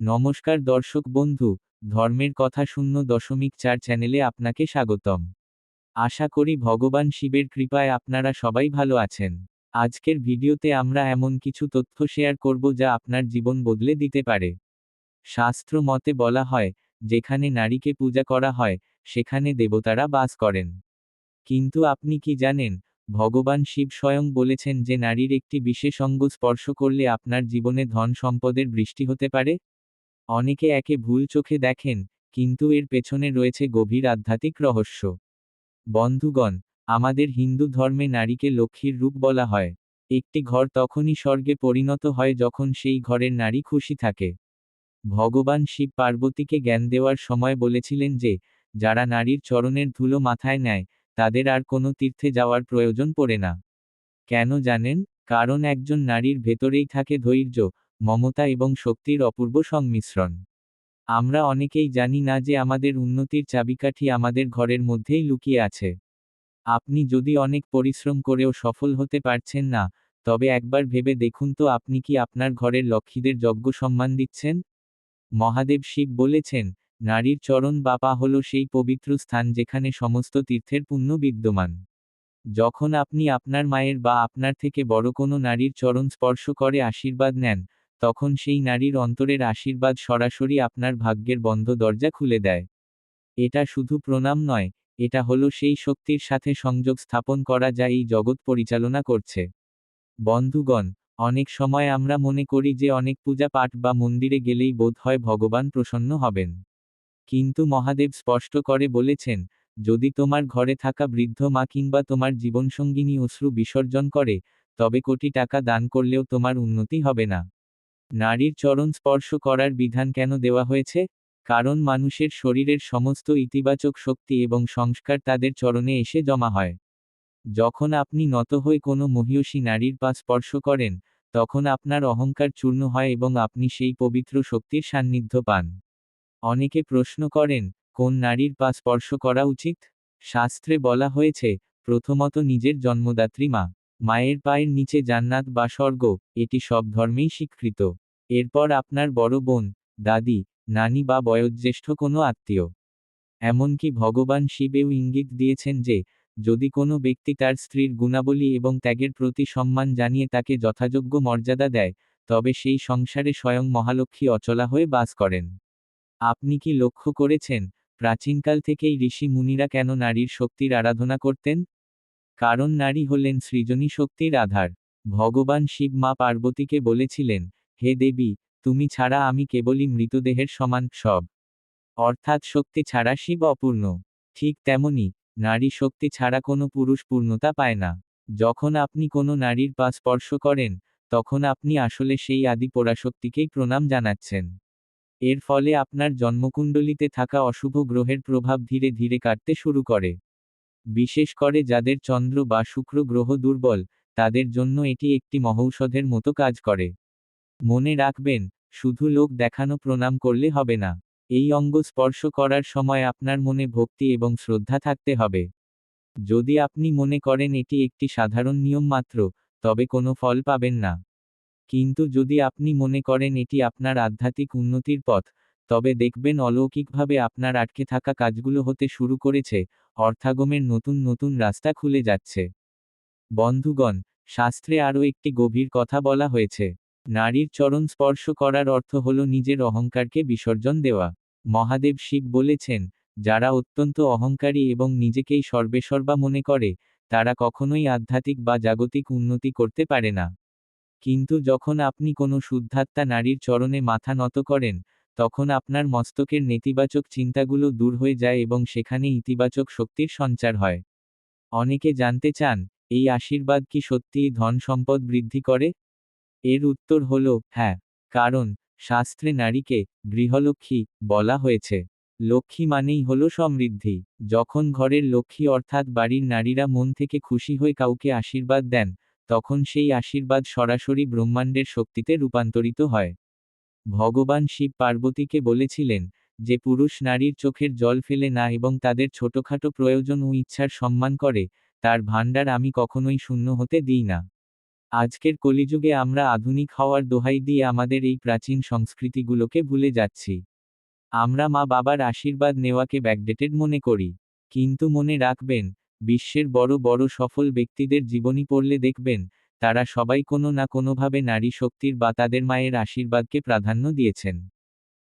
নমস্কার দর্শক বন্ধু, ধর্মের কথা 0.4 চ্যানেলে আপনাকে স্বাগতম। আশা করি ভগবান শিবের কৃপায় আপনারা সবাই ভালো আছেন। আজকের ভিডিওতে আমরা এমন কিছু তথ্য শেয়ার করব যা আপনার জীবন বদলে দিতে পারে। শাস্ত্র মতে বলা হয়, যেখানে নারীকে পূজা করা হয়, সেখানে দেবতারা বাস করেন। কিন্তু আপনি কি জানেন, ভগবান শিব স্বয়ং বলেছেন যে নারীর একটি বিশেষ অঙ্গ স্পর্শ করলে আপনার জীবনে ধন সম্পদের বৃষ্টি হতে পারে? অনেকে একে ভুল চোখে দেখেন, কিন্তু এর পেছনে রয়েছে গভীর আধ্যাত্মিক রহস্য। বন্ধুগণ, আমাদের হিন্দু ধর্মে নারীকে লক্ষ্মীর রূপ বলা হয়। একটি ঘর তখনই স্বর্গে পরিণত হয় যখন সেই ঘরের নারী খুশি থাকে। ভগবান শিব পার্বতীকে জ্ঞান দেওয়ার সময় বলেছিলেন যে, যারা নারীর চরণের ধুলো মাথায় নেয়, তাদের আর কোনো তীর্থে যাওয়ার প্রয়োজন পড়ে না। কেন জানেন? কারণ একজন নারীর ভেতরেই থাকে ধৈর্য, মমতা এবং শক্তির অপূর্ব সংমিশ্রণ। আমরা অনেকেই জানি না যে আমাদের উন্নতির চাবিকাঠি আমাদের ঘরের মধ্যেই লুকিয়ে আছে। আপনি যদি অনেক পরিশ্রম করেও সফল হতে পারছেন না, তবে একবার ভেবে দেখুন তো আপনি কি আপনার ঘরের লক্ষ্মীদের যোগ্য সম্মান দিচ্ছেন? মহাদেব শিব বলেছেন, নারীর চরণ বা পা হল সেই পবিত্র স্থান যেখানে সমস্ত তীর্থের পুণ্য বিদ্যমান। যখন আপনি আপনার মায়ের বা আপনার থেকে বড় কোনো নারীর চরণ স্পর্শ করে আশীর্বাদ নেন, তখন সেই নারীর অন্তরের আশীর্বাদ সরাসরি আপনার ভাগ্যের বন্ধ দরজা খুলে দেয়। এটা শুধু প্রণাম নয়, এটা হলো সেই শক্তির সাথে সংযোগ স্থাপন করা যা এই জগৎ পরিচালনা করছে। বন্ধুগণ, অনেক সময় আমরা মনে করি যে অনেক পূজা পাঠ বা মন্দিরে গেলেই বোধহয় ভগবান প্রসন্ন হবেন। কিন্তু মহাদেব স্পষ্ট করে বলেছেন, যদি তোমার ঘরে থাকা বৃদ্ধ মা কিংবা তোমার জীবনসঙ্গিনী অশ্রু বিসর্জন করে, তবে কোটি টাকা দান করলেও তোমার উন্নতি হবে না। নারীর চরণ স্পর্শ করার বিধান কেন দেওয়া হয়েছে? কারণ মানুষের শরীরের সমস্ত ইতিবাচক শক্তি এবং সংস্কার তাদের চরণে এসে জমা হয়। যখন আপনি নত হয়ে কোনো মহীয়সী নারীর পা স্পর্শ করেন, তখন আপনার অহংকার চূর্ণ হয় এবং আপনি সেই পবিত্র শক্তির সান্নিধ্য পান। অনেকে প্রশ্ন করেন, কোন নারীর পা স্পর্শ করা উচিত? শাস্ত্রে বলা হয়েছে, প্রথমত নিজের জন্মদাত্রী মা। মায়ের পায়ের নিচে জান্নাত বা স্বর্গ, এটি সব ধর্মেই স্বীকৃত। এরপর আপনার বড় বোন, দাদি, নানি বা বয়োজ্যেষ্ঠ কোনো আত্মীয়। এমনকি ভগবান শিবেও ইঙ্গিত দিয়েছেন যে, যদি কোনো ব্যক্তি তার স্ত্রীর গুণাবলী এবং ত্যাগের প্রতি সম্মান জানিয়ে তাকে যথাযোগ্য মর্যাদা দেয়, তবে সেই সংসারে স্বয়ং মহালক্ষ্মী অচলা হয়ে বাস করেন। আপনি কি লক্ষ্য করেছেন, প্রাচীনকাল থেকেই ঋষি মুনিরা কেন নারীর শক্তির আরাধনা করতেন? কারণ নারী হলেন সৃজনী শক্তির আধার। ভগবান শিব মা পার্বতীকে বলেছিলেন, হে দেবী, তুমি ছাড়া আমি কেবলই মৃতদেহের সমান, সব। অর্থাৎ শক্তি ছাড়া শিব অপূর্ণ। ঠিক তেমনি, নারী শক্তি ছাড়া কোনো পুরুষ পূর্ণতা পায় না। যখন আপনি কোনো নারীর পা স্পর্শ করেন, তখন আপনি আসলে সেই আদি পরাশক্তিকেই প্রণাম জানাচ্ছেন। এর ফলে আপনার জন্মকুণ্ডলিতে থাকা অশুভ গ্রহের প্রভাব ধীরে ধীরে কাটতে শুরু করে। বিশেষ করে যাদের চন্দ্র বা শুক্র গ্রহ দুর্বল, তাদের জন্য এটি একটি মহৌষধের মতো কাজ করে। মনে রাখবেন, শুধু লোক দেখানো প্রণাম করলে হবে না। এই অঙ্গ স্পর্শ করার সময় আপনার মনে ভক্তি এবং শ্রদ্ধা থাকতে হবে। যদি আপনি মনে করেন এটি একটি সাধারণ নিয়ম মাত্র, তবে কোনো ফল পাবেন না। কিন্তু যদি আপনি মনে করেন এটি আপনার আধ্যাত্মিক উন্নতির পথ, তবে দেখবেন অলৌকিকভাবে আপনার আটকে থাকা কাজগুলো হতে শুরু করেছে, অর্থাগমের নতুন নতুন রাস্তা খুলে যাচ্ছে। বন্ধুগণ, শাস্ত্রে আরও একটি গভীর কথা বলা হয়েছে। নারীর চরণ স্পর্শ করার অর্থ হল নিজের অহংকারকে বিসর্জন দেওয়া। মহাদেব শিব বলেছেন, যারা অত্যন্ত অহংকারী এবং নিজেকেই সর্বেসর্বা মনে করে, তারা কখনোই আধ্যাত্মিক বা জাগতিক উন্নতি করতে পারে না। কিন্তু যখন আপনি কোনো শুদ্ধাত্মা নারীর চরণে মাথা নত করেন, তখন আপনার মস্তকের নেতিবাচক চিন্তাগুলো দূর হয়ে যায় এবং সেখানে ইতিবাচক শক্তির সঞ্চার হয়। অনেকে জানতে চান, এই আশীর্বাদ কি সত্যিই ধন সম্পদ বৃদ্ধি করে? এর উত্তর হল, হ্যাঁ। কারণ, শাস্ত্রে নারীকে গৃহলক্ষ্মী বলা হয়েছে। লক্ষ্মী মানেই হল সমৃদ্ধি। যখন ঘরের লক্ষ্মী অর্থাৎ বাড়ির নারীরা মন থেকে খুশি হয়ে কাউকে আশীর্বাদ দেন, তখন সেই আশীর্বাদ সরাসরি ব্রহ্মাণ্ডের শক্তিতে রূপান্তরিত হয়। ভগবান শিব পার্বতীকে বলেছিলেন, যে পুরুষ নারীর চোখের জল ফেলে না এবং তাদের ছোটখাটো প্রয়োজন ও ইচ্ছার সম্মান করে, তার ভাণ্ডার আমি কখনোই শূন্য হতে দিই না। আজকের কলিযুগে আমরা আধুনিক হওয়ার দোহাই দিয়ে আমাদের এই প্রাচীন সংস্কৃতিগুলোকে ভুলে যাচ্ছি। আমরা মা বাবার আশীর্বাদ নেওয়াকে ব্যাকডেটেড মনে করি। কিন্তু মনে রাখবেন, বিশ্বের বড় বড় সফল ব্যক্তিদের জীবনী পড়লে দেখবেন, তারা সবাই কোনো না কোনোভাবে নারী শক্তির বা তাদের মায়ের আশীর্বাদকে প্রাধান্য দিয়েছেন।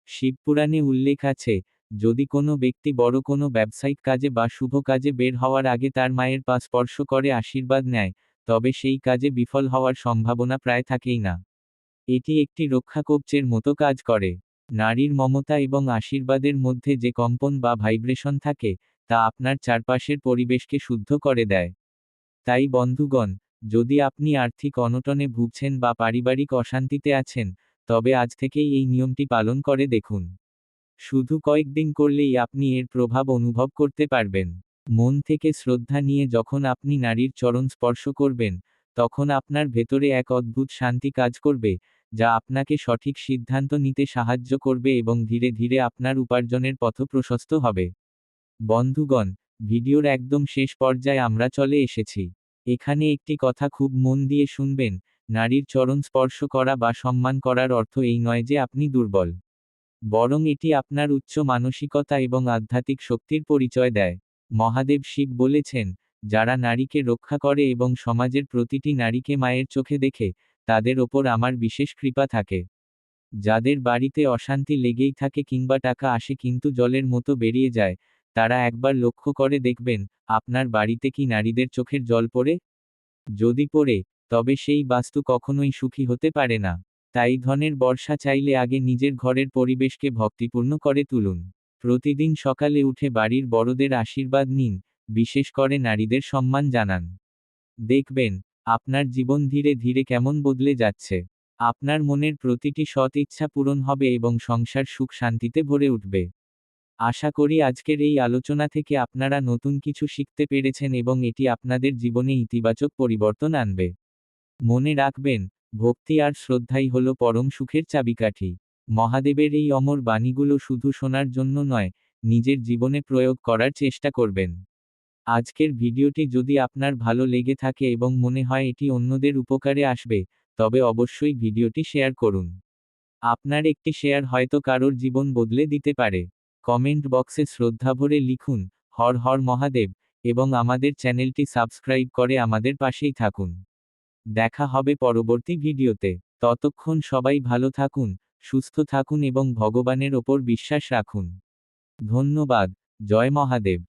শিবপুরাণে উল্লেখ আছে, যদি কোনো ব্যক্তি বড় কোনো ব্যবসায়িক কাজে বা শুভ কাজে বের হওয়ার আগে তার মায়ের পা স্পর্শ করে আশীর্বাদ নেয়, তবে সেই কাজে বিফল হওয়ার সম্ভাবনা প্রায় থাকেই না। এটি একটি রক্ষাকবচের মতো কাজ করে। নারীর মমতা এবং আশীর্বাদের মধ্যে যে কম্পন বা ভাইব্রেশন থাকে, তা আপনার চারপাশের পরিবেশকে শুদ্ধ করে দেয়। তাই বন্ধুগণ, যদি আপনি আর্থিক অনটনে ভুগছেন বা পারিবারিক অশান্তিতে আছেন, তবে আজ থেকেই এই নিয়মটি পালন করে দেখুন। শুধু কয়েকদিন করলেই আপনি এর প্রভাব অনুভব করতে পারবেন। মন থেকে শ্রদ্ধা নিয়ে যখন আপনি নারীর চরণ স্পর্শ করবেন, তখন আপনার ভেতরে এক অদ্ভুত শান্তি কাজ করবে, যা আপনাকে সঠিক সিদ্ধান্ত নিতে সাহায্য করবে এবং ধীরে ধীরে আপনার উপার্জনের পথ প্রশস্ত হবে। বন্ধুগণ, ভিডিওর একদম শেষ পর্যায়ে আমরা চলে এসেছি। এখানে একটি কথা খুব মন দিয়ে শুনবেন, নারীর চরণ স্পর্শ করা বা সম্মান করার অর্থ এই নয় যে আপনি দুর্বল। বরং এটি আপনার উচ্চ মানসিকতা এবং আধ্যাত্মিক শক্তির পরিচয় দেয়। মহাদেব শিব বলেছেন, যারা নারীকে রক্ষা করে এবং সমাজের প্রতিটি নারীকে মায়ের চোখে দেখে, তাদের ওপর আমার বিশেষ কৃপা থাকে। যাদের বাড়িতে অশান্তি লেগেই থাকে কিংবা টাকা আসে কিন্তু জলের মতো বেরিয়ে যায়, তারা একবার লক্ষ্য করে দেখবেন, আপনার বাড়িতে কি নারীদের চোখের জল পড়ে? যদি পড়ে, তবে সেই বাস্তু কখনোই সুখী হতে পারে না। তাই ধনের বর্ষা চাইলে আগে নিজের ঘরের পরিবেশকে ভক্তিপূর্ণ করে তুলুন। প্রতিদিন সকালে উঠে বাড়ির বড়দের আশীর্বাদ নিন, বিশেষ করে নারীদের সম্মান জানান। দেখবেন, আপনার জীবন ধীরে ধীরে কেমন বদলে যাচ্ছে। আপনার মনের প্রতিটি সৎ ইচ্ছা পূরণ হবে এবং সংসার সুখ শান্তিতে ভরে উঠবে। আশা করি আজকের এই আলোচনা থেকে আপনারা নতুন কিছু শিখতে পেরেছেন এবং এটি আপনাদের জীবনে ইতিবাচক পরিবর্তন আনবে। মনে রাখবেন, ভক্তি আর শ্রদ্ধাই হল পরম সুখের চাবিকাঠি। মহাদেবের এই অমর বাণীগুলো শুধু শোনার জন্য নয়, নিজের জীবনে প্রয়োগ করার চেষ্টা করবেন। আজকের ভিডিওটি যদি আপনার ভালো লেগে থাকে এবং মনে হয় এটি অন্যদের উপকারে আসবে, তবে অবশ্যই ভিডিওটি শেয়ার করুন। আপনার একটি শেয়ার হয়তো কারোর জীবন বদলে দিতে পারে। কমেন্ট বক্সে শ্রদ্ধাভরে লিখুন, হর হর মহাদেব, এবং আমাদের চ্যানেলটি সাবস্ক্রাইব করে আমাদের পাশেই থাকুন। দেখা হবে পরবর্তী ভিডিওতে। ততক্ষণ সবাই ভালো থাকুন, সুস্থ থাকুন এবং ভগবানের ওপর বিশ্বাস রাখুন। ধন্যবাদ। জয় মহাদেব।